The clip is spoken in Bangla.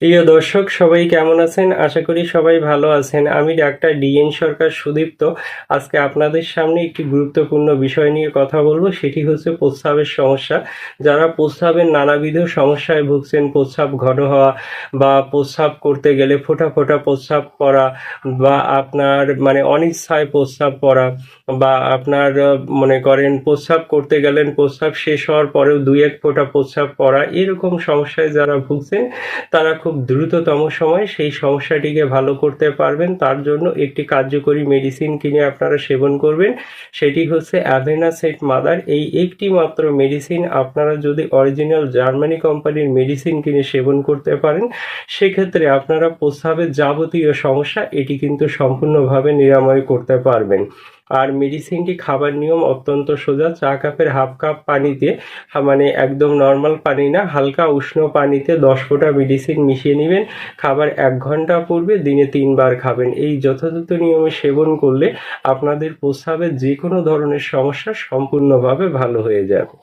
প্রিয় দর্শক সবাই কেমন আছেন? আশা করি সবাই ভালো আছেন। আমি ডাক্তার ডিএন সরকার সুদীপ্ত। আজকে আপনাদের সামনে একটি গুরুত্বপূর্ণ বিষয় নিয়ে কথা বলবো, সেটি হচ্ছে প্রস্রাবের সমস্যা। যারা প্রস্রাবের নানাবিধ সমস্যায় ভুগছেন, প্রস্রাব ঘন হওয়া বা প্রস্রাব করতে গেলে ফোঁটা ফোঁটা প্রস্রাব পড়া বা আপনার অনিচ্ছায় প্রস্রাব পড়া বা আপনার মনে করেন প্রস্রাব করতে গেলেন, প্রস্রাব শেষ হওয়ার পরেও ২-১ ফোঁটা প্রস্রাব পড়া, এরকম সমস্যায় যারা ভুগছেন তারা খুব দ্রুততম সময়ে সেই সমস্যাটিকে ভালো করতে পারবেন। তার জন্য একটি কার্যকরী মেডিসিন কিনে আপনারা সেবন করবেন, সেটি হচ্ছে অ্যাভেনাসেট মাদার। এই একটি মাত্র মেডিসিন আপনারা যদি অরিজিনাল জার্মানি কোম্পানির মেডিসিন কিনে সেবন করতে পারেন, সেক্ষেত্রে আপনারা প্রস্রাবের যাবতীয় সমস্যা এটি কিন্তু সম্পূর্ণভাবে নিরাময় করতে পারবেন। আর মেডিসিনটি খাবার নিয়ম অত্যন্ত সোজা। চা কাপের হাফ কাপ পানিতে, একদম নর্মাল পানি না, হালকা উষ্ণ পানিতে ১০ ফোঁটা মেডিসিন মিশিয়ে নেবেন। খাবার ১ ঘন্টা পূর্বে দিনে ৩ বার খাবেন। এই যথাযথ নিয়মে সেবন করলে আপনাদের প্রস্রাবের যে কোনো ধরনের সমস্যা সম্পূর্ণভাবে ভালো হয়ে যাবে।